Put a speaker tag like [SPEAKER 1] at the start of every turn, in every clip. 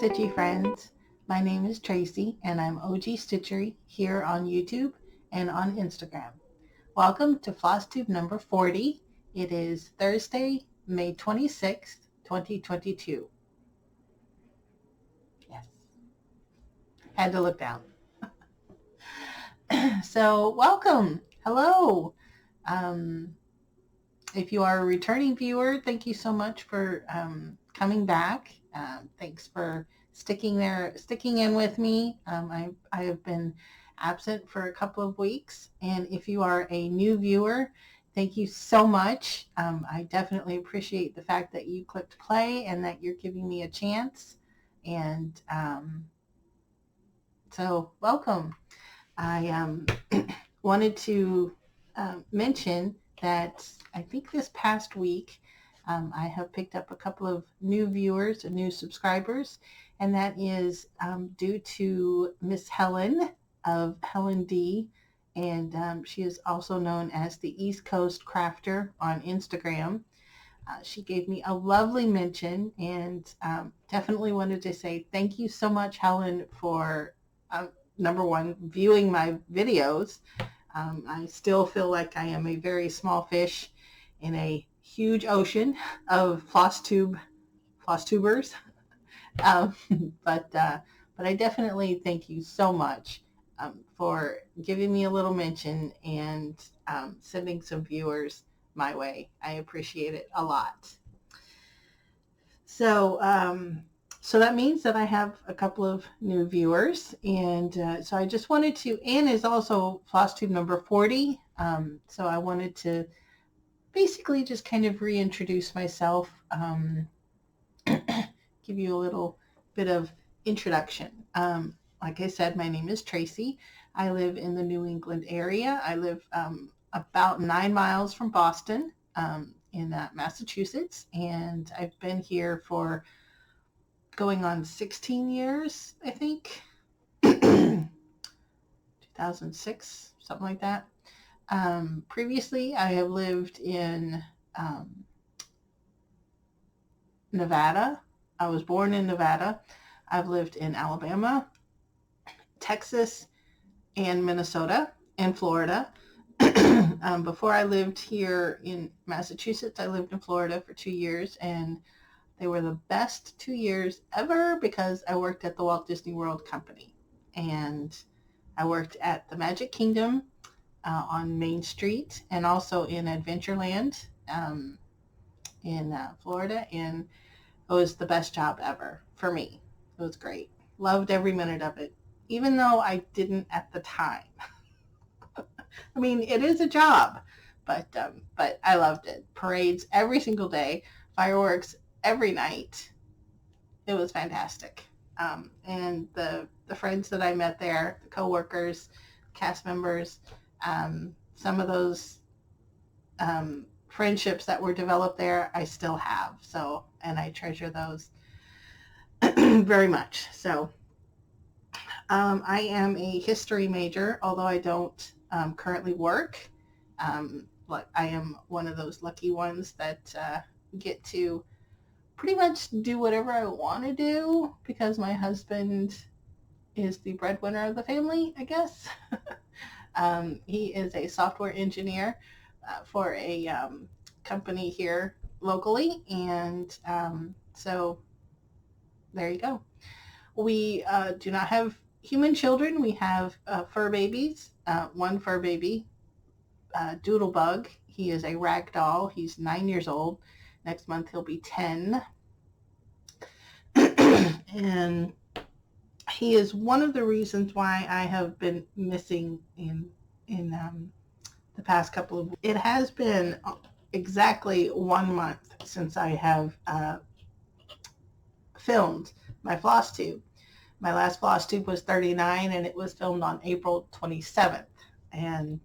[SPEAKER 1] Stitchy friends. My name is Tracy and I'm OG Stitchery here on YouTube and on Instagram. Welcome to Flosstube number 40. It is Thursday, May 26th, 2022. Yes, had to look down. So welcome. Hello. If you are a returning viewer, thank you so much for coming back. Thanks for sticking in with me. I have been absent for a couple of weeks, and if you are a new viewer, thank you so much. I definitely appreciate the fact that you clicked play and that you're giving me a chance. And so welcome. I wanted to mention that I think this past week I have picked up a couple of new viewers and new subscribers, and that is due to Miss Helen of Helen D, and she is also known as the East Coast Crafter on Instagram. She gave me a lovely mention, and definitely wanted to say thank you so much, Helen, for number one, viewing my videos. I still feel like I am a very small fish in a huge ocean of Flosstubers. But I definitely thank you so much for giving me a little mention and sending some viewers my way. I appreciate it a lot. So that means that I have a couple of new viewers, and so I just wanted to, and is also Flosstube number 40, so I wanted to basically just kind of reintroduce myself, give you a little bit of introduction. Like I said, my name is Tracy. I live in the New England area. I live about 9 miles from Boston in Massachusetts, and I've been here for going on 16 years, I think. 2006, something like that. Previously, I have lived in Nevada. I was born in Nevada. I've lived in Alabama, Texas, and Minnesota, and Florida. Before I lived here in Massachusetts, I lived in Florida for 2 years, and they were the best 2 years ever because I worked at the Walt Disney World Company, and I worked at the Magic Kingdom on Main Street, and also in Adventureland in Florida, and it was the best job ever for me. It was great. Loved every minute of it, even though I didn't at the time. I mean, it is a job, but I loved it. Parades every single day, fireworks every night. It was fantastic. And the friends that I met there, the coworkers, cast members, some of those friendships that were developed there, I still have. So, and I treasure those very much. So, I am a history major, although I don't currently work. I am one of those lucky ones that get to pretty much do whatever I want to do because my husband is the breadwinner of the family, I guess. He is a software engineer for a company here locally, and so there you go. We do not have human children. We have fur babies. One fur baby, Doodlebug. He is a rag doll. He's 9 years old. Next month he'll be 10. And he is one of the reasons why I have been missing in the past couple of weeks. It has been exactly 1 month since I have filmed my Flosstube. My last Flosstube was 39, and it was filmed on April 27th. And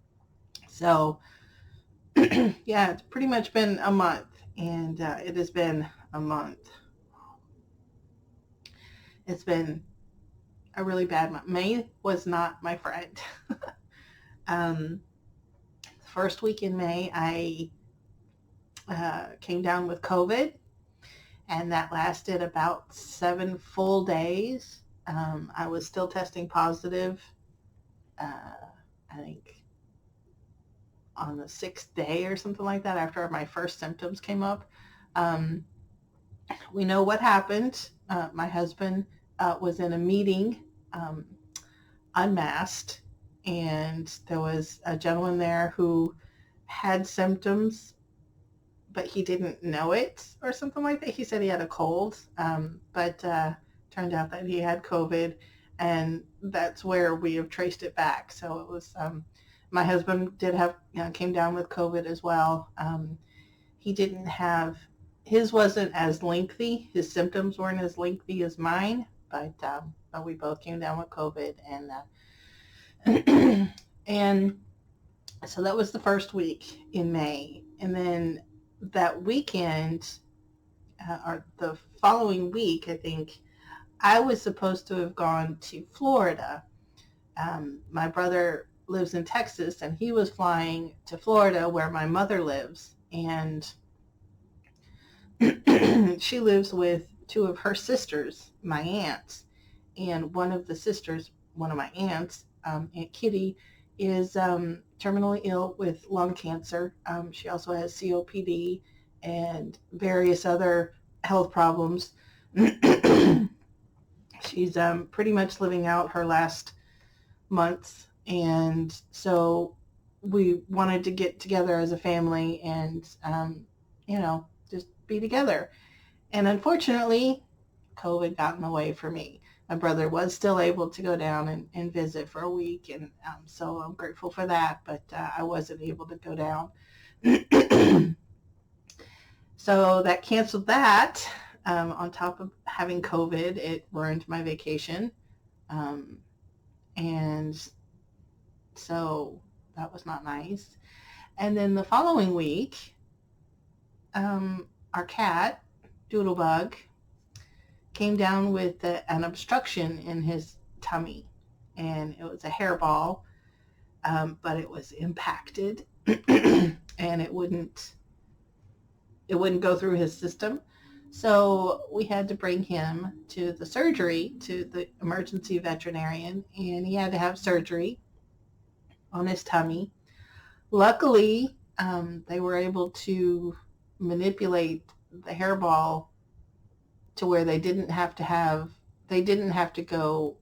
[SPEAKER 1] so, yeah, it's pretty much been a month, and it has been a month. It's been a really bad month. May was not my friend. The first week in May, I came down with COVID, and that lasted about 7 full days. I was still testing positive, I think on the 6th day or something like that after my first symptoms came up. We know what happened. My husband was in a meeting, unmasked, and there was a gentleman there who had symptoms, but he didn't know it or something like that. He said he had a cold, but turned out that he had COVID, and that's where we have traced it back. So it was, my husband did have, came down with COVID as well. He didn't have, his wasn't as lengthy. His symptoms weren't as lengthy as mine, but we both came down with COVID, and and so that was the first week in May, and then that weekend, or the following week, I think, I was supposed to have gone to Florida. My brother lives in Texas, and he was flying to Florida where my mother lives, and she lives with 2 of her sisters, my aunts, and one of the sisters, one of my aunts, Aunt Kitty, is terminally ill with lung cancer. She also has COPD and various other health problems. She's pretty much living out her last months, and so we wanted to get together as a family and, just be together. And unfortunately, COVID got in the way for me. My brother was still able to go down and visit for a week, and so I'm grateful for that, but I wasn't able to go down. So that canceled that. On top of having COVID, it ruined my vacation. And so that was not nice. And then the following week, our cat, Doodlebug, came down with an obstruction in his tummy, and it was a hairball, but it was impacted, and it wouldn't go through his system. So we had to bring him to the surgery, to the emergency veterinarian, and he had to have surgery on his tummy. Luckily, they were able to manipulate the hairball to where they didn't have to go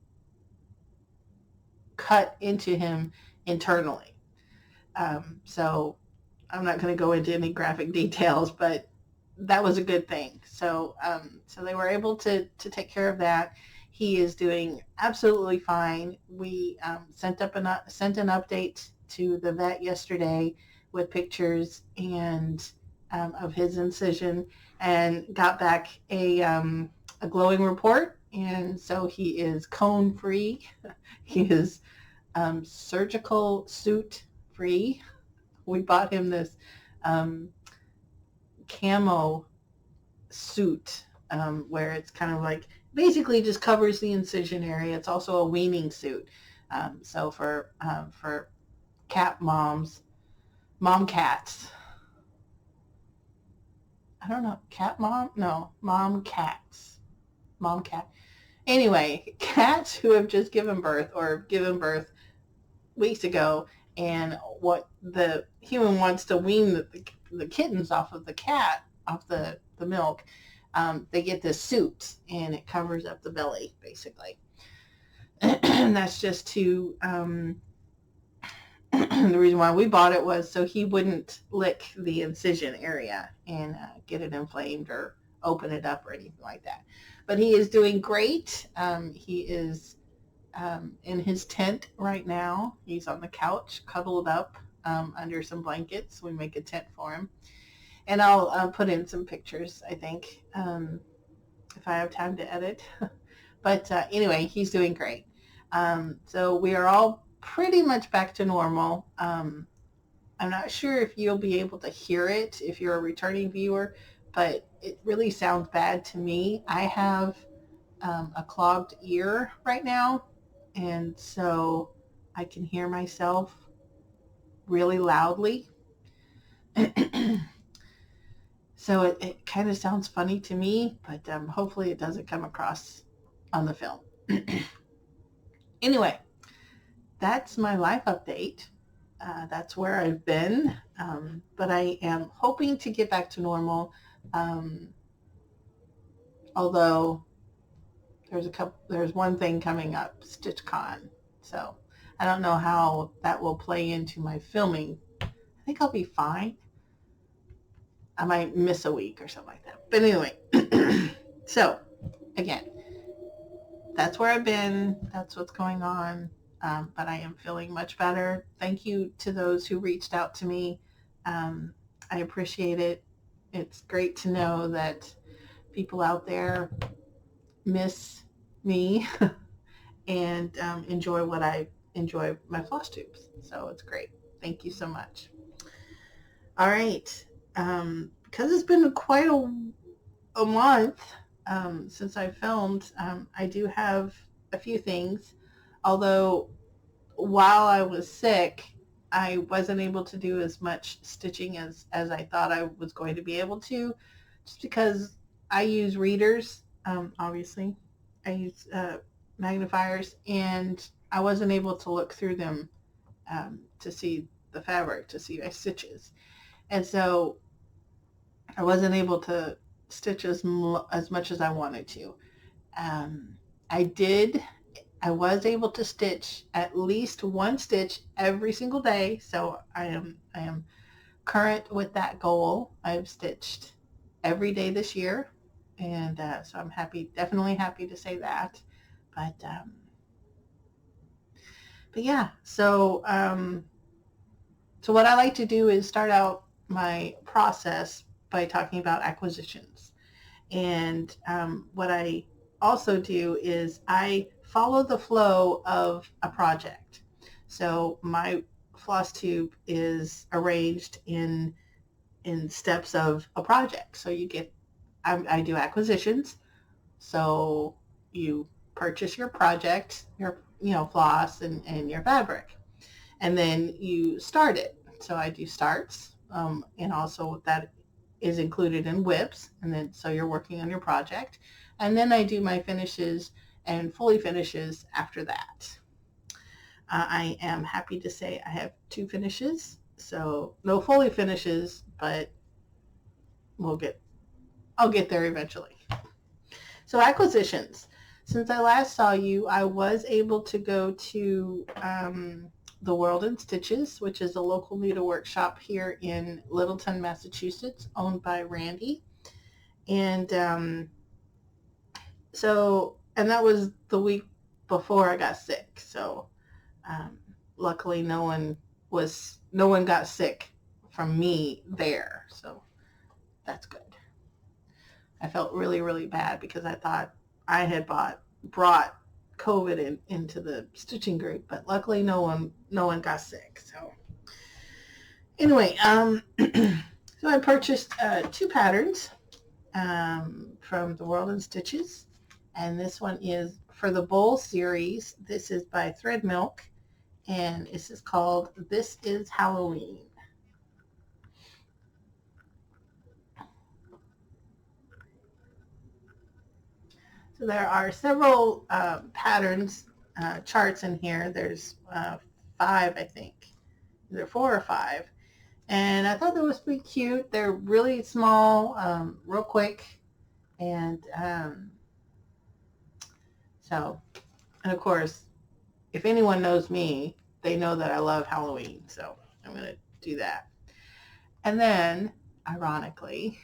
[SPEAKER 1] cut into him internally. So I'm not going to go into any graphic details, but that was a good thing. So they were able to take care of that. He is doing absolutely fine. We sent an update to the vet yesterday with pictures and of his incision, and got back a glowing report. And so he is cone free. He is surgical suit free. We bought him this camo suit, where it's kind of like, basically just covers the incision area. It's also a weaning suit. So for cat mom cats. I don't know, cat mom? No, mom cats. Mom cat. Anyway, cats who have just given birth or given birth weeks ago, and what the human wants to wean the kittens off of the cat, off the milk, they get this suit, and it covers up the belly, basically. And that's just to, the reason why we bought it was so he wouldn't lick the incision area and get it inflamed or open it up or anything like that. But he is doing great. He is in his tent right now. He's on the couch, cuddled up under some blankets. We make a tent for him. And I'll put in some pictures, I think, if I have time to edit. But anyway, he's doing great. So we are all pretty much back to normal. I'm not sure if you'll be able to hear it if you're a returning viewer, but it really sounds bad to me. I have a clogged ear right now, and so I can hear myself really loudly. So it kind of sounds funny to me, but hopefully it doesn't come across on the film. Anyway, that's my life update. That's where I've been, but I am hoping to get back to normal. Although there's one thing coming up, StitchCon. So I don't know how that will play into my filming. I think I'll be fine. I might miss a week or something like that. But anyway, so again, that's where I've been. That's what's going on. But I am feeling much better. Thank you to those who reached out to me. I appreciate it. It's great to know that people out there miss me and enjoy what I enjoy, my floss tubes. So it's great. Thank you so much. All right. Because it's been quite a month since I filmed, I do have a few things. Although while I was sick, I wasn't able to do as much stitching as I thought I was going to be able to, just because I use readers, obviously. I use magnifiers, and I wasn't able to look through them to see the fabric, to see my stitches. And so I wasn't able to stitch as much as I wanted to. I was able to stitch at least one stitch every single day, so I am current with that goal. I've stitched every day this year, and so I'm happy, definitely happy to say that. But yeah, so what I like to do is start out my process by talking about acquisitions. And what I also do is I follow the flow of a project. So my floss tube is arranged in steps of a project. So I do acquisitions. So you purchase your project, your floss and your fabric, and then you start it. So I do starts, and also that is included in WIPs, and then so you're working on your project, and then I do my finishes and fully finishes after that. I am happy to say I have 2 finishes, so no fully finishes, but I'll get there eventually. So acquisitions. Since I last saw you, I was able to go to the World in Stitches, which is a local needlework shop here in Littleton, Massachusetts, owned by Randy. And and that was the week before I got sick. So luckily no one got sick from me there. So that's good. I felt really, really bad because I thought I had brought COVID into the stitching group, but luckily no one got sick. So anyway, so I purchased 2 patterns from the World in Stitches, and this one is for the Bowl series. This is by Thread Milk, and this is called This is Halloween. So there are several patterns, charts in here. There's 5, I think. Either 4 or 5. And I thought that was pretty cute. They're really small, real quick. And and of course, if anyone knows me, they know that I love Halloween. So I'm going to do that. And then, ironically,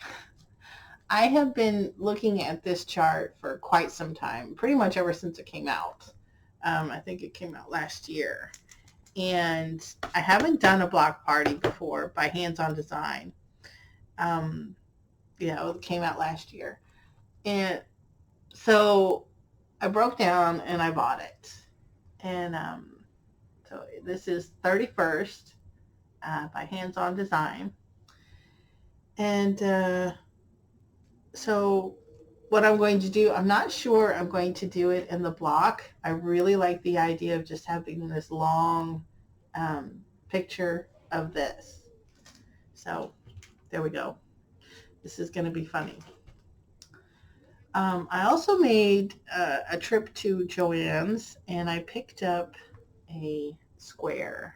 [SPEAKER 1] I have been looking at this chart for quite some time, pretty much ever since it came out. I think it came out last year. And I haven't done a block party before by Hands On Design. It came out last year. And so I broke down and I bought it. And so this is 31st by Hands On Design. And so what I'm going to do, I'm not sure I'm going to do it in the block. I really like the idea of just having this long picture of this. So there we go. This is going to be funny. I also made a trip to Joann's, and I picked up a square.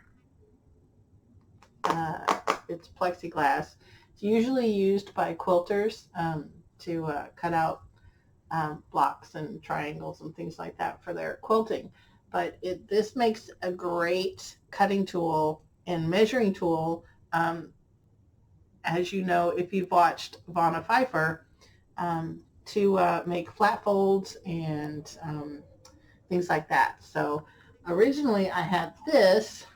[SPEAKER 1] It's plexiglass. It's usually used by quilters to cut out blocks and triangles and things like that for their quilting. But this makes a great cutting tool and measuring tool. As you know, if you've watched Vonna Pfeiffer, to make flat folds and things like that. So originally I had this,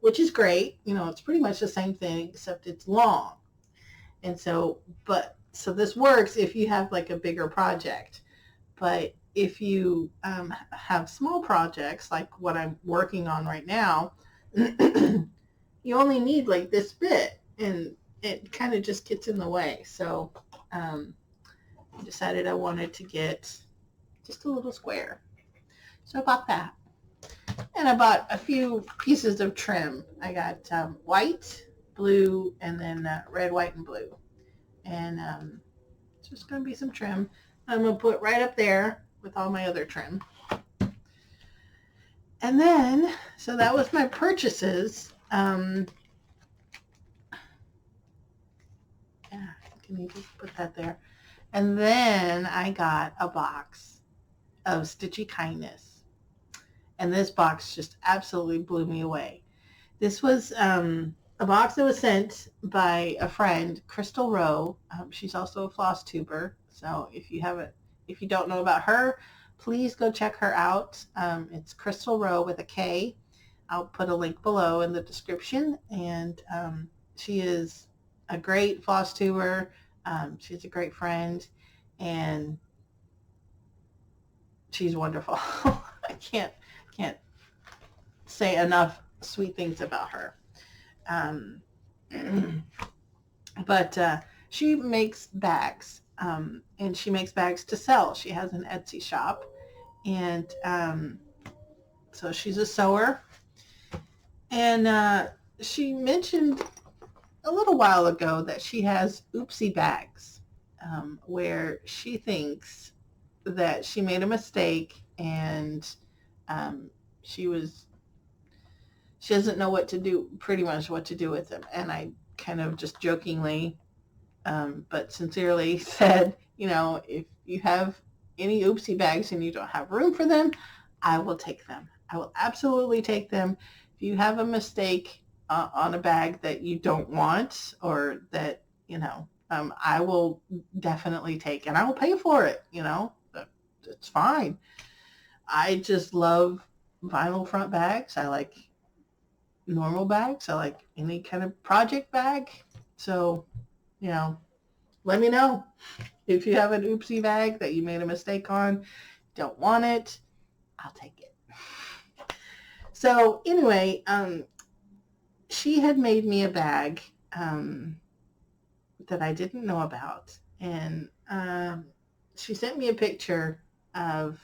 [SPEAKER 1] which is great. You know, it's pretty much the same thing except it's long. And so, so this works if you have like a bigger project. But if you have small projects like what I'm working on right now, you only need like this bit, and it kind of just gets in the way. So I decided I wanted to get just a little square. So I bought that. And I bought a few pieces of trim. I got white, blue, and then red, white, and blue. And it's just going to be some trim. I'm going to put right up there with all my other trim. And then, so that was my purchases. Yeah, can you just put that there? And then I got a box of Stitchy Kindness. And this box just absolutely blew me away. This was a box that was sent by a friend, Krystal Rowe. She's also a Flosstuber. So if you don't know about her, please go check her out. It's Krystal Rowe with a K. I'll put a link below in the description. And she is a great Flosstuber. She's a great friend, and she's wonderful. I can't say enough sweet things about her. But she makes bags, and she makes bags to sell. She has an Etsy shop, and so she's a sewer. And she mentioned a little while ago that she has Oopsie Bags, where she thinks that she made a mistake, and she doesn't know what to do, pretty much what to do with them. And I kind of just jokingly, but sincerely said, you know, if you have any Oopsie Bags and you don't have room for them, I will take them. I will absolutely take them. If you have a mistake on a bag that you don't want, or that, you know, I will definitely take, and I will pay for it, you know, it's fine. I just love vinyl front bags. I like normal bags. I like any kind of project bag. So, you know, let me know if you have an Oopsie bag that you made a mistake on, don't want it, I'll take it. So anyway, she had made me a bag that I didn't know about, and she sent me a picture of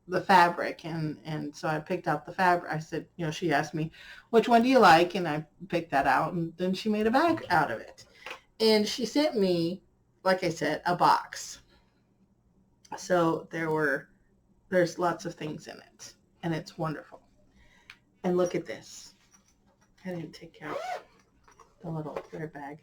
[SPEAKER 1] the fabric, and so I picked out the fabric. I said, you know, she asked me, which one do you like? And I picked that out, and then she made a bag out of it. And she sent me, like I said, a box. So there's lots of things in it, and it's wonderful. And look at this. I didn't take out the little thread bag.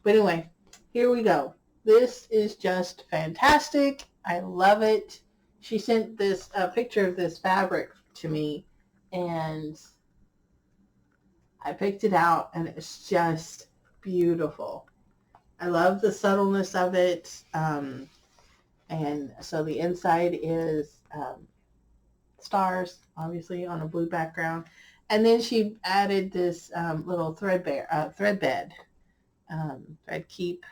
[SPEAKER 1] But anyway, here we go. This is just fantastic. I love it. She sent this picture of this fabric to me, and I picked it out, and it's just beautiful. I love the subtleness of it. And so the inside is stars, obviously, on a blue background. And then she added this little thread bed, thread keep.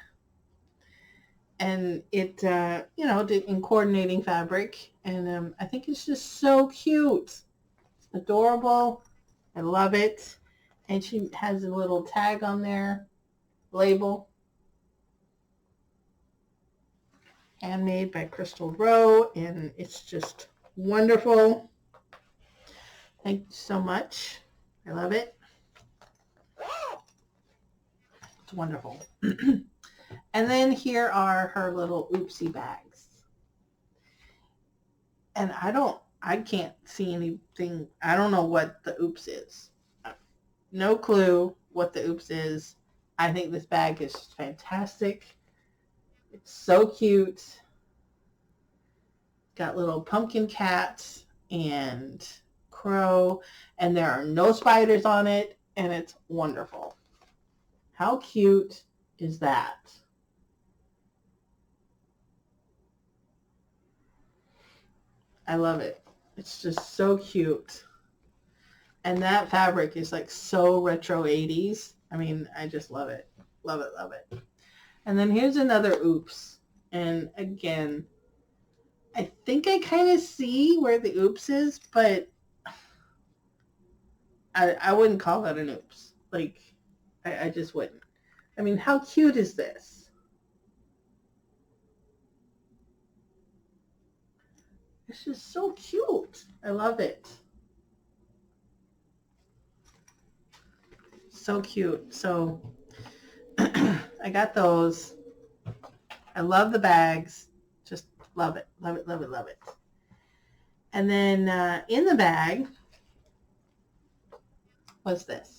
[SPEAKER 1] And it, you know, in coordinating fabric. And I think it's just so cute. It's adorable. I love it. And she has a little tag on there, label. Handmade by Krystal Rowe. And it's just wonderful. Thank you so much. I love it. It's wonderful. And then here are her little Oopsie Bags. And I can't see anything. I don't know what the Oops is. No clue what the Oops is. I think this bag is fantastic. It's so cute. Got little pumpkin cats and crow, and there are no spiders on it, and it's wonderful. How cute is that? I love it. It's just so cute. And that fabric is like so retro 80s. I mean, I just love it. Love it, love it. And then here's another Oops. And again, I think I kind of see where the Oops is, but I wouldn't call that an Oops. Like, I just wouldn't. I mean, how cute is this? It's just so cute. I love it. So cute. So I got those. I love the bags. Just love it. Love it, love it, love it. And then in the bag was this.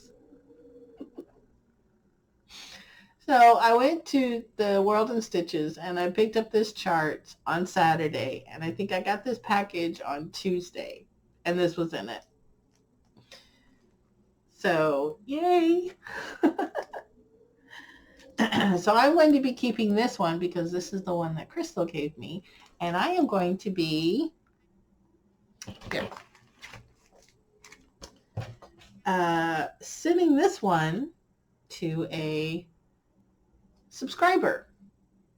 [SPEAKER 1] So I went to the World in Stitches and I picked up this chart on Saturday, and I think I got this package on Tuesday, and this was in it. So yay. So I'm going to be keeping this one because this is the one that Krystal gave me, and I am going to be sending this one to a subscriber.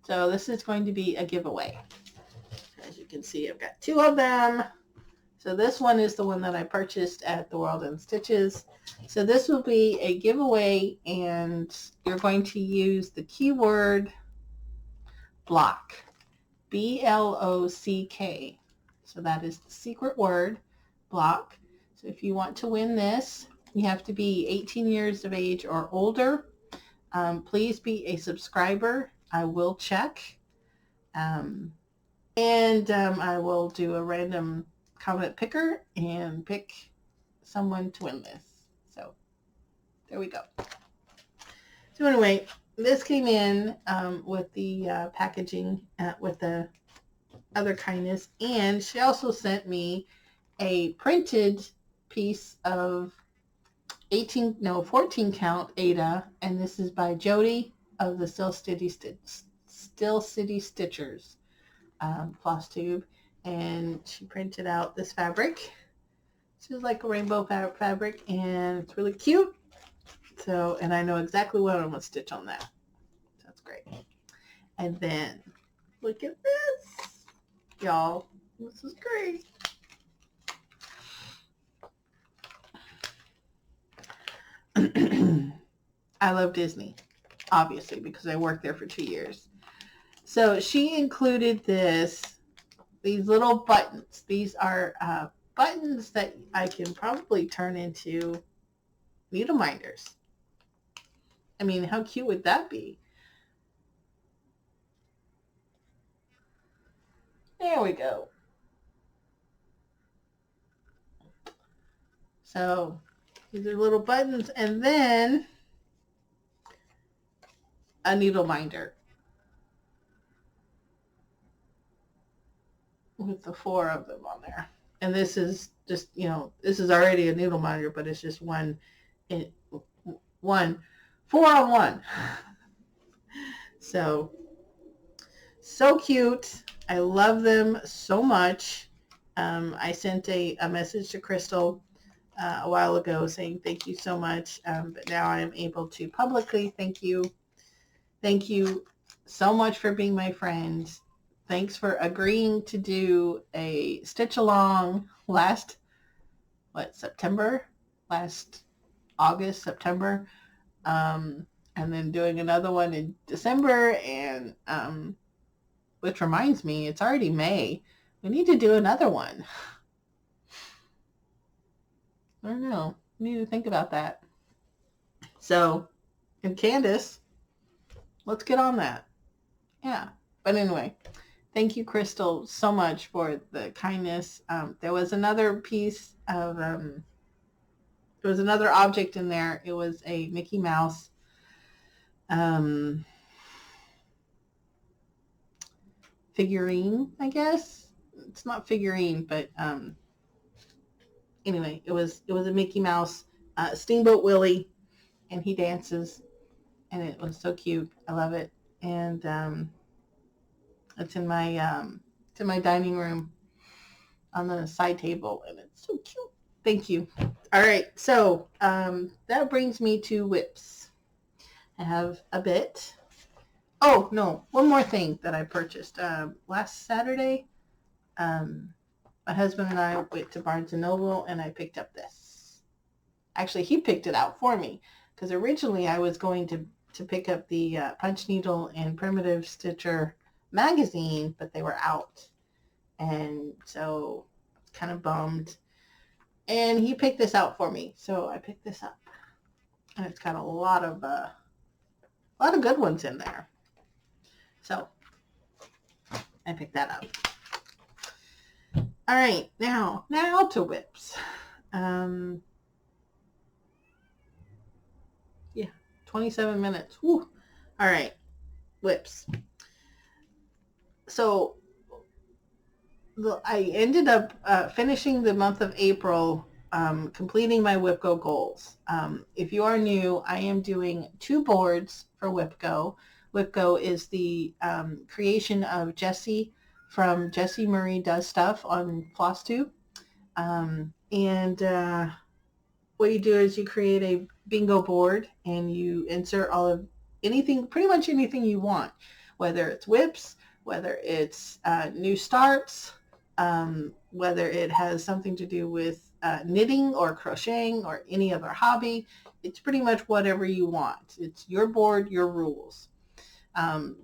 [SPEAKER 1] So this is going to be a giveaway. As you can see, I've got two of them. So this one is the one that I purchased at the World in Stitches. So this will be a giveaway, and you're going to use the keyword block, B-L-O-C-K. So that is the secret word, block. So if you want to win this, you have to be 18 years of age or older. Please be a subscriber. I will check. And I will do a random comment picker and pick someone to win this. So there we go. So anyway, this came in with the packaging with the other kindness, and she also sent me a printed piece of 14 count Ada, and this is by Jodi of the Still City Stitchers Flosstube, and she printed out this fabric. This is like a rainbow fabric, and it's really cute. So, and I know exactly what I'm going to stitch on that. That's great. And then, look at this. Y'all, this is great. I love Disney, obviously, because I worked there for 2 years. So she included these little buttons. These are buttons that I can probably turn into needle minders. I mean, how cute would that be? There we go. So these are little buttons, and then a needle minder with the 4 of them on there. And this is just, this is already a needle minder, but it's just 4 on 1. So cute. I love them so much. I sent a message to Krystal a while ago saying thank you so much, but now I am able to publicly thank you. Thank you so much for being my friend. Thanks for agreeing to do a stitch along last August, September, and then doing another one in December, and which reminds me, it's already May. We need to do another one. I don't know. We need to think about that. So, and Candace, let's get on that. Yeah. But anyway, thank you, Krystal, so much for the kindness. There was another piece of, there was another object in there. It was a Mickey Mouse figurine, I guess. It's not figurine, but anyway, it was a Mickey Mouse Steamboat Willie, and he dances, and it was so cute. I love it, and it's in my dining room on the side table, and it's so cute. Thank you. All right, so that brings me to WIPs. I have a bit. Oh no, one more thing that I purchased last Saturday. My husband and I went to Barnes & Noble, and I picked up this. Actually, he picked it out for me, because originally I was going to pick up the Punch Needle and Primitive Stitcher magazine, but they were out. And so I was kind of bummed. And he picked this out for me, so I picked this up. And it's got a lot of good ones in there. So I picked that up. All right, now to WIPs. Yeah, 27 minutes. Woo. All right, WIPs. So I ended up finishing the month of April, completing my WIPGO goals. If you are new, I am doing 2 boards for WIPGO. WIPGO is the creation of Jessie from Jessie Murray Does Stuff on Flosstube. What you do is you create a bingo board, and you insert all of anything, pretty much anything you want, whether it's WIPs, whether it's new starts, whether it has something to do with knitting or crocheting or any other hobby. It's pretty much whatever you want. It's your board, your rules.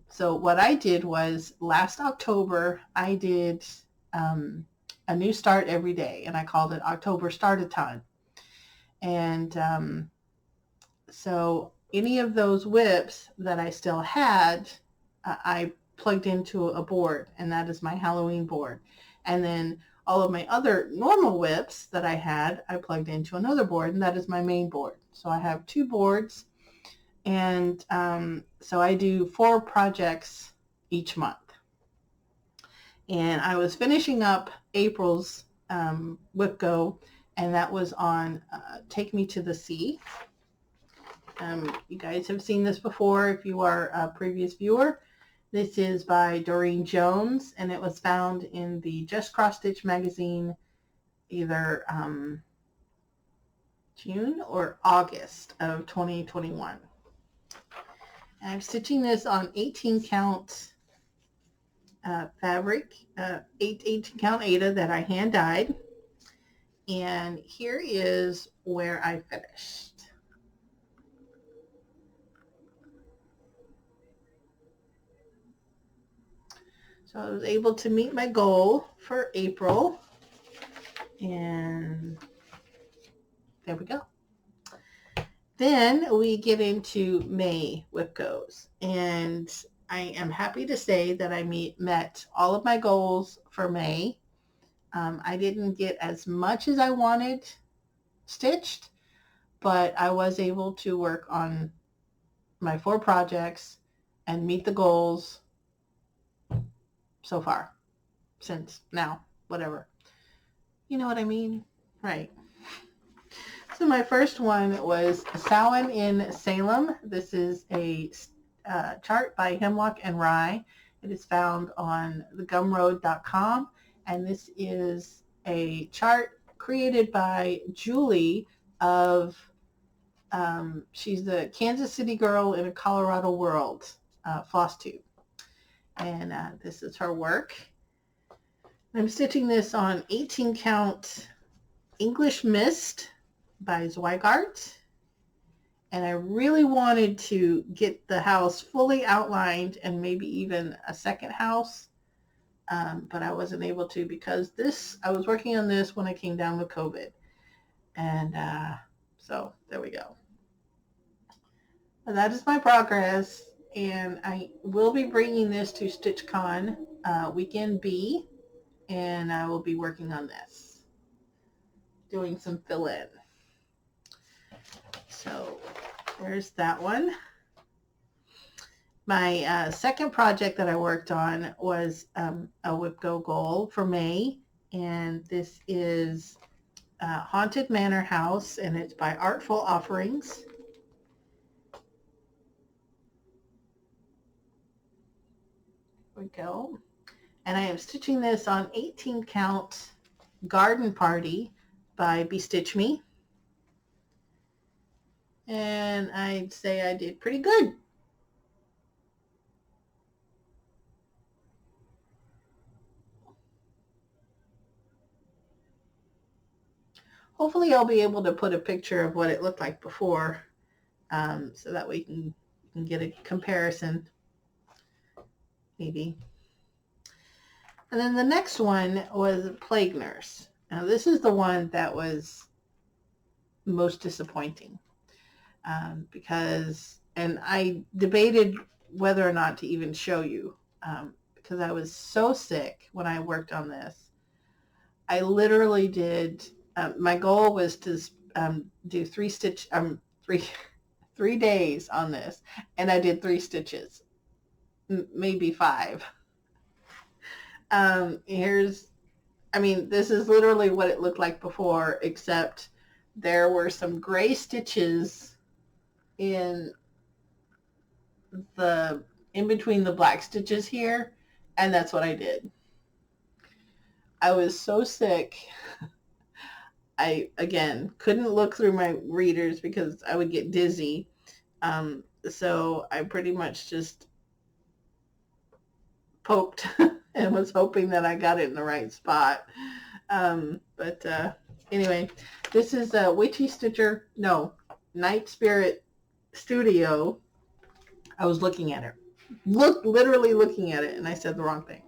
[SPEAKER 1] So what I did was last October, I did a new start every day, and I called it October Start-a-ton. And so any of those WIPs that I still had, I plugged into a board, and that is my Halloween board. And then all of my other normal WIPs that I had, I plugged into another board, and that is my main board. So I have 2 boards, and so I do 4 projects each month. And I was finishing up April's WIPGO, and that was on Take Me to the Sea. You guys have seen this before if you are a previous viewer. This is by Doreen Jones, and it was found in the Just Cross Stitch magazine either June or August of 2021. And I'm stitching this on 18 count fabric, 18 count Aida that I hand dyed. And here is where I finished. So I was able to meet my goal for April, and there we go. Then we get into May WIPGOs, and I am happy to say that I met all of my goals for May. I didn't get as much as I wanted stitched, but I was able to work on my 4 projects and meet the goals so far, since now, whatever. You know what I mean? Right. So my first one was Samhain in Salem. This is a chart by Hemlock and Rye. It is found on thegumroad.com, and this is a chart created by Julie of, she's the Kansas City girl in a Colorado world, Flosstube. And this is her work. I'm stitching this on 18 count English Mist by Zweigart. And I really wanted to get the house fully outlined and maybe even a second house. But I wasn't able to because I was working on this when I came down with COVID. And so there we go. And that is my progress. And I will be bringing this to StitchCon Weekend B, and I will be working on this, doing some fill-in. So there's that one. My second project that I worked on was a WIPGO goal for May, and this is Haunted Manor House, and it's by Artful Offerings. There we go. And I am stitching this on 18 count Garden Party by Bestitch Me. And I'd say I did pretty good. Hopefully I'll be able to put a picture of what it looked like before, so that we can get a comparison, maybe. And then the next one was Plague Nurse. Now this is the one that was most disappointing, because, and I debated whether or not to even show you, because I was so sick when I worked on this. I literally did, my goal was to do 3 days on this, and I did 3 stitches, maybe 5. This is literally what it looked like before, except there were some gray stitches in between the black stitches here, and that's what I did. I was so sick. I, again, couldn't look through my readers because I would get dizzy. So I pretty much just poked and was hoping that I got it in the right spot. Anyway, this is a Night Spirit Studio. I was looking at it. Literally looking at it, and I said the wrong thing.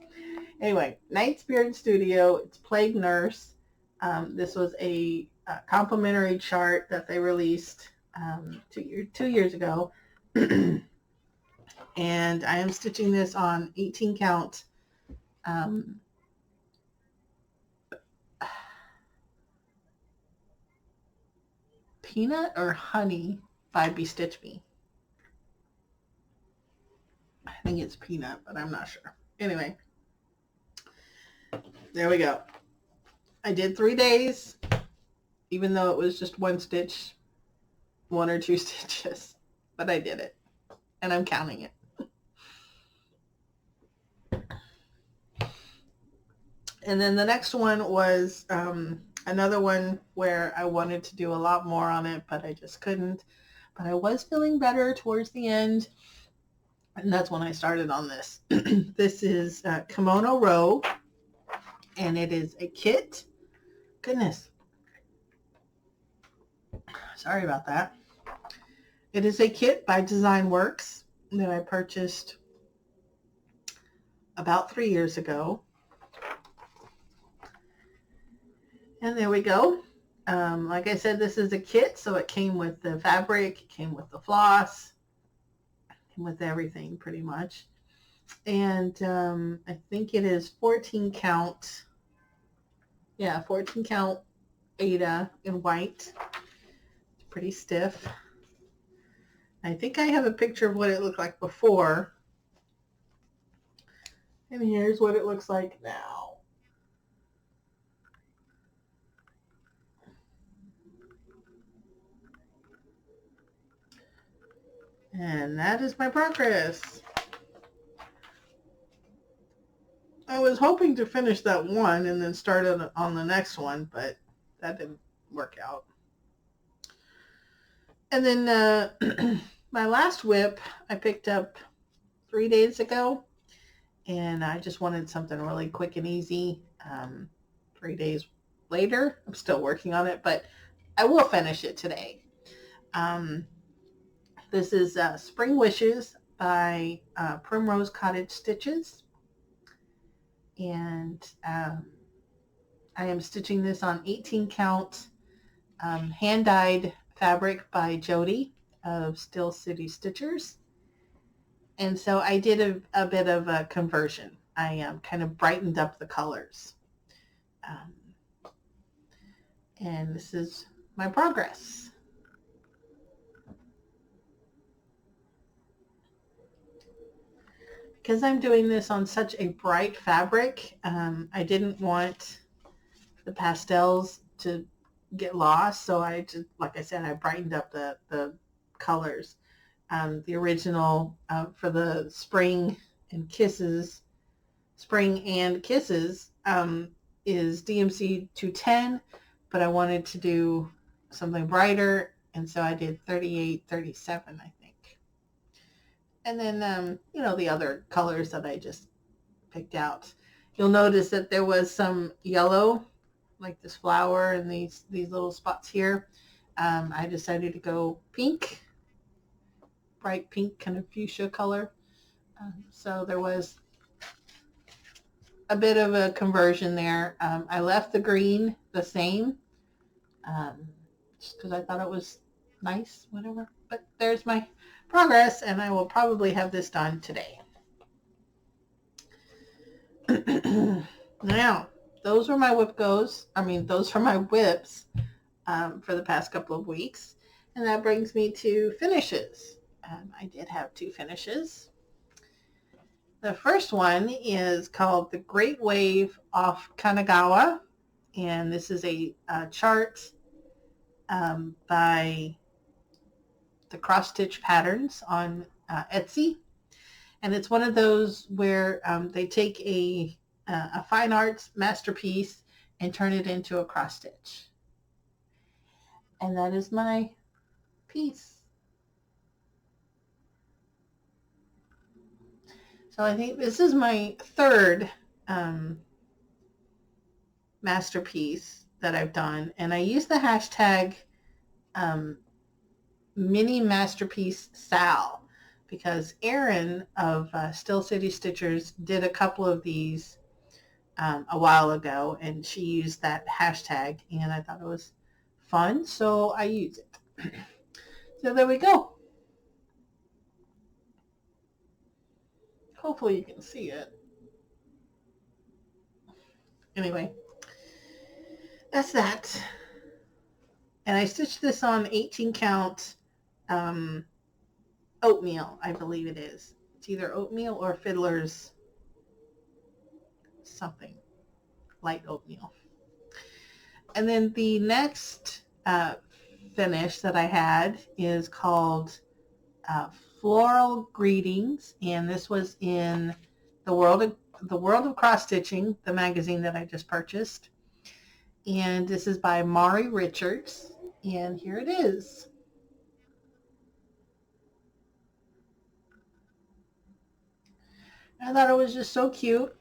[SPEAKER 1] Anyway, Night Spirit Studio, it's Plague Nurse. This was a complimentary chart that they released 2 years ago. And I am stitching this on 18 count Peanut or Honey by Bestitch Me. I think it's Peanut, but I'm not sure. Anyway, there we go. I did 3 days, even though it was just 1 stitch, 1 or 2 stitches, but I did it, and I'm counting it. And then the next one was another one where I wanted to do a lot more on it, but I just couldn't. But I was feeling better towards the end, and that's when I started on this. This is Kimono Row, and it is a kit. Goodness. Sorry about that. It is a kit by Design Works that I purchased about 3 years ago. And there we go. Like I said, this is a kit, so it came with the fabric, it came with the floss, it came with everything pretty much. And I think it is 14 count. Yeah, 14 count Ada in white. It's pretty stiff. I think I have a picture of what it looked like before. And here's what it looks like now. And that is my progress. I was hoping to finish that one and then start on the next one, but that didn't work out. And then my last whip I picked up 3 days ago, and I just wanted something really quick and easy. 3 days later, I'm still working on it, but I will finish it today. This is Spring Wishes by Primrose Cottage Stitches. And I am stitching this on 18 count hand-dyed fabric by Jodi of Still City Stitchers. And so I did a bit of a conversion. I kind of brightened up the colors. And this is my progress. Because I'm doing this on such a bright fabric, I didn't want the pastels to get lost. So I just, like I said, I brightened up the colors. The original for the Spring and Kisses is DMC 210, but I wanted to do something brighter, and so I did 38, 37, I think. And then, the other colors that I just picked out. You'll notice that there was some yellow, like this flower and these little spots here. I decided to go pink, bright pink, kind of fuchsia color. So there was a bit of a conversion there. I left the green the same, just because I thought it was nice, whatever. But there's my progress, and I will probably have this done today. Now, those were my WIPGOs. Those are my WIPs for the past couple of weeks. And that brings me to finishes. I did have 2 finishes. The first one is called The Great Wave off Kanagawa. And this is a chart by the Cross Stitch Patterns on Etsy. And it's one of those where they take a fine arts masterpiece and turn it into a cross stitch. And that is my piece. So I think this is my 3rd masterpiece that I've done. And I use the hashtag mini masterpiece Sal, because Erin of Still City Stitchers did a couple of these a while ago, and she used that hashtag, and I thought it was fun, so I use it. So there we go. Hopefully you can see it. Anyway, that's that. And I stitched this on 18 count oatmeal, I believe it is. It's either oatmeal or Fiddler's something, light oatmeal. And then the next finish that I had is called Floral Greetings, and this was in the World of Cross Stitching, the magazine that I just purchased. And this is by Mari Richards, and here it is. I thought it was just so cute.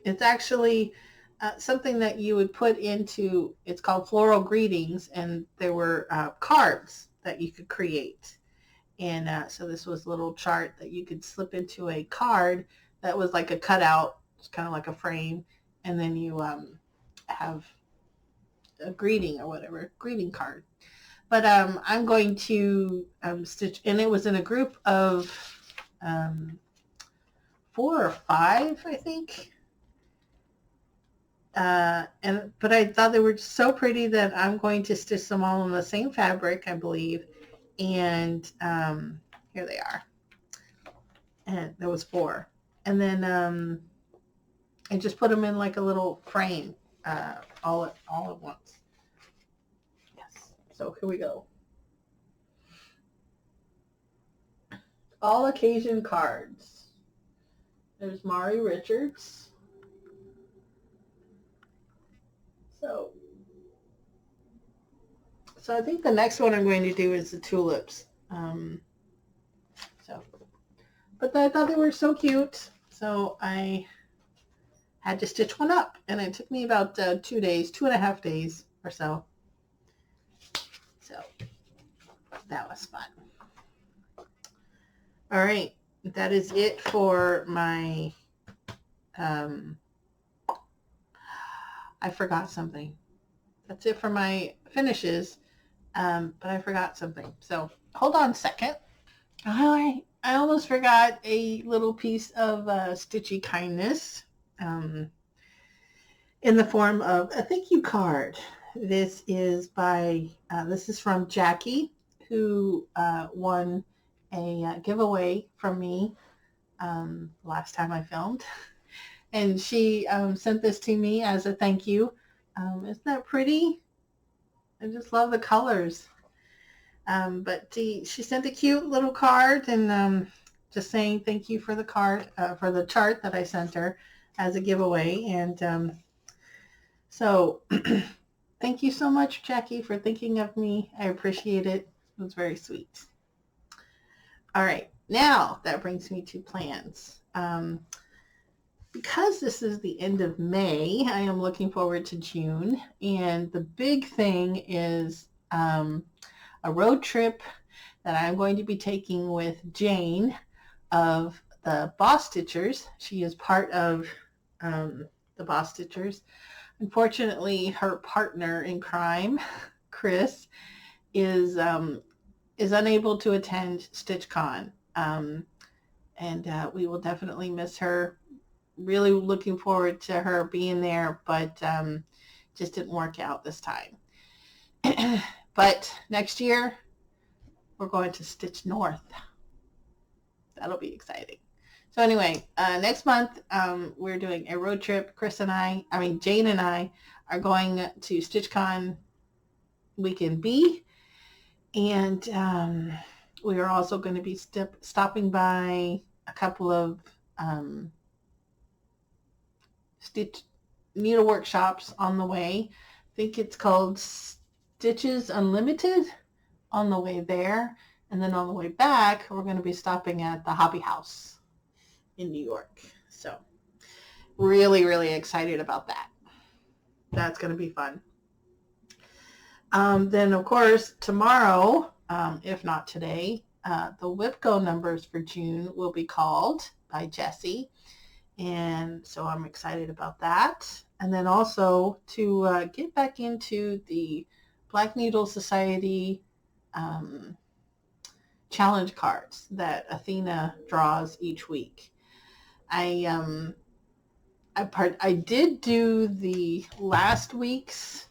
[SPEAKER 1] It's actually something that you would put into, it's called Floral Greetings, and there were cards that you could create. And so this was a little chart that you could slip into a card that was like a cutout. It's kind of like a frame. And then you have a greeting or whatever, greeting card. But I'm going to stitch, and it was in a group of 4 or 5, I think. But I thought they were so pretty that I'm going to stitch them all on the same fabric, I believe. And here they are. And there was 4. And then I just put them in like a little frame all at once. Yes. So here we go. All occasion cards. There's Mari Richards. So I think the next one I'm going to do is the tulips. But I thought they were so cute, so I had to stitch one up, and it took me about 2 days, 2.5 days or so. So that was fun. All right, that is it for my, I forgot something. That's it for my finishes, but I forgot something. So hold on a second. All right, I almost forgot a little piece of Stitchy Kindness in the form of a thank you card. This is from Jackie, who won a giveaway from me last time I filmed. And she sent this to me as a thank you. Isn't that pretty? I just love the colors. But she sent a cute little card and just saying thank you for the card, for the chart that I sent her as a giveaway. And so thank you so much, Jackie, for thinking of me. I appreciate it. It was very sweet. All right, now that brings me to plans. Because this is the end of May, I am looking forward to June. And the big thing is a road trip that I'm going to be taking with Jane of the BosStitchers. She is part of the BosStitchers. Unfortunately, her partner in crime, Chris, is unable to attend StitchCon. And we will definitely miss her. Really looking forward to her being there, but just didn't work out this time. But next year, we're going to Stitch North. That'll be exciting. So anyway, next month, we're doing a road trip. Jane and I are going to StitchCon Weekend B. And we are also going to be stopping by a couple of stitch needle workshops on the way. I think it's called Stitches Unlimited on the way there. And then on the way back, we're going to be stopping at the Hobby House in New York. So really, really excited about that. That's going to be fun. Then, of course, tomorrow, if not today, the WIPGO numbers for June will be called by Jessie. And so I'm excited about that. And then also to get back into the Black Needle Society challenge cards that Athena draws each week. I did do the last week's,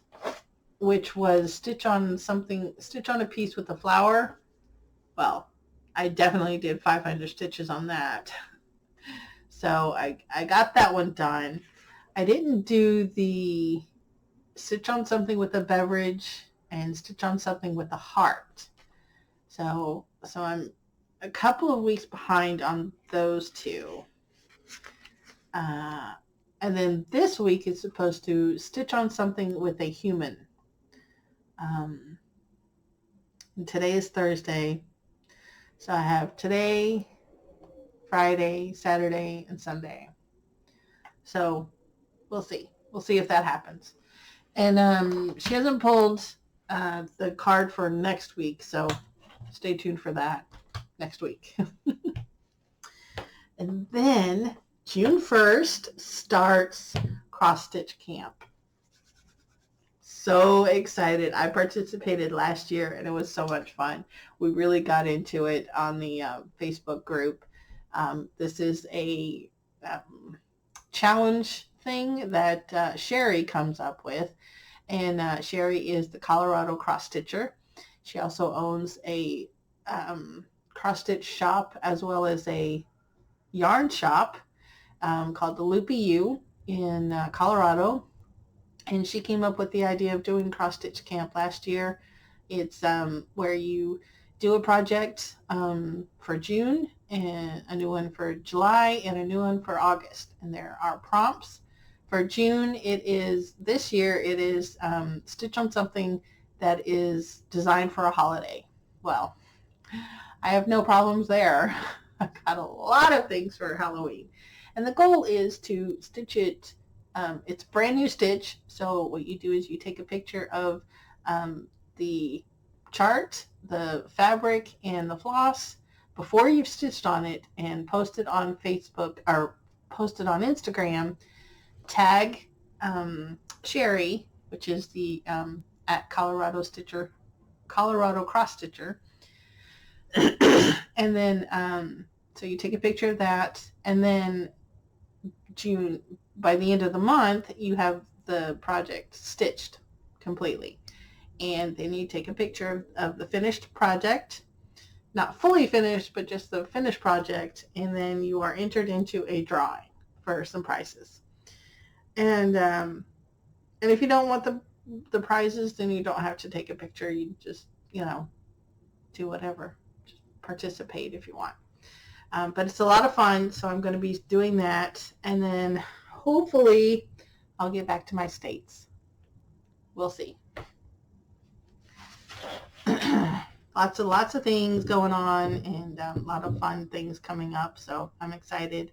[SPEAKER 1] which was stitch on a piece with a flower. Well, I definitely did 500 stitches on that. So I got that one done. I didn't do the stitch on something with a beverage and stitch on something with a heart. So I'm a couple of weeks behind on those two. And then this week is supposed to stitch on something with a human. And today is Thursday. So I have today, Friday, Saturday, and Sunday. So we'll see. We'll see if that happens. And she hasn't pulled the card for next week, so stay tuned for that next week. And then June 1st starts Cross Stitch Camp. So excited. I participated last year and it was so much fun. We really got into it on the Facebook group. This is a challenge thing that Sheri comes up with. And Sheri is the Colorado cross stitcher. She also owns a cross stitch shop as well as a yarn shop called the Loopy U in Colorado. And she came up with the idea of doing Cross Stitch Camp last year. It's where you do a project for June, and a new one for July, and a new one for August. And there are prompts. For June, this year it is stitch on something that is designed for a holiday. Well, I have no problems there. I've got a lot of things for Halloween. And the goal is to stitch it. It's brand new stitch, so what you do is you take a picture of the chart, the fabric, and the floss before you've stitched on it, and post it on Facebook or post it on Instagram. Tag Sheri, which is the at Colorado Cross Stitcher, and And then, so you take a picture of that, and then by the end of the month, you have the project stitched completely. And then you take a picture of the finished project, not fully finished, but just the finished project, and then you are entered into a drawing for some prizes. And if you don't want the prizes, then you don't have to take a picture. You just, do whatever. Just participate if you want. But it's a lot of fun, so I'm going to be doing that. And then hopefully I'll get back to my states. We'll see. Lots of things going on, and a lot of fun things coming up, so I'm excited.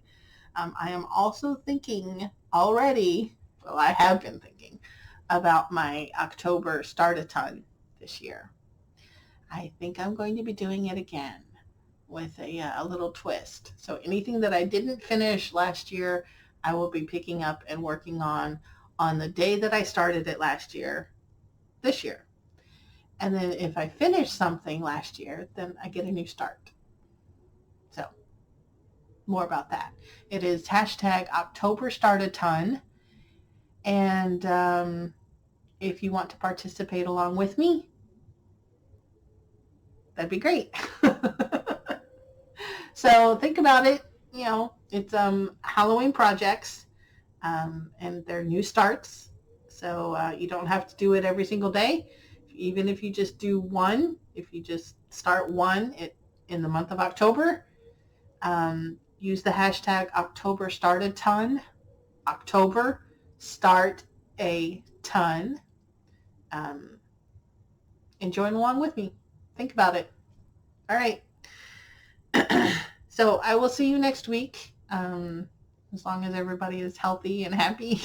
[SPEAKER 1] I am also thinking already, well, I have been thinking about my October start-a-ton this year. I think I'm going to be doing it again with a little twist. So anything that I didn't finish last year, I will be picking up and working on the day that I started it last year, this year. And then if I finish something last year, then I get a new start. So more about that. It is #October Start-a-Ton. And if you want to participate along with me, that'd be great. So think about it. It's Halloween projects, and they're new starts. So you don't have to do it every single day. Even if you just do one, if you just start one in the month of October, use the #October Start-a-Ton. October Start a Ton. And join along with me. Think about it. All right. So I will see you next week. As long as everybody is healthy and happy.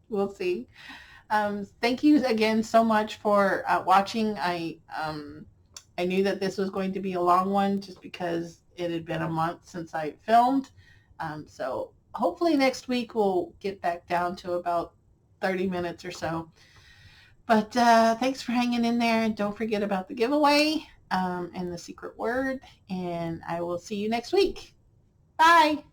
[SPEAKER 1] We'll see. Thank you again so much for watching. I knew that this was going to be a long one just because it had been a month since I filmed. So hopefully next week we'll get back down to about 30 minutes or so. But thanks for hanging in there. And don't forget about the giveaway and the secret word. And I will see you next week. Bye.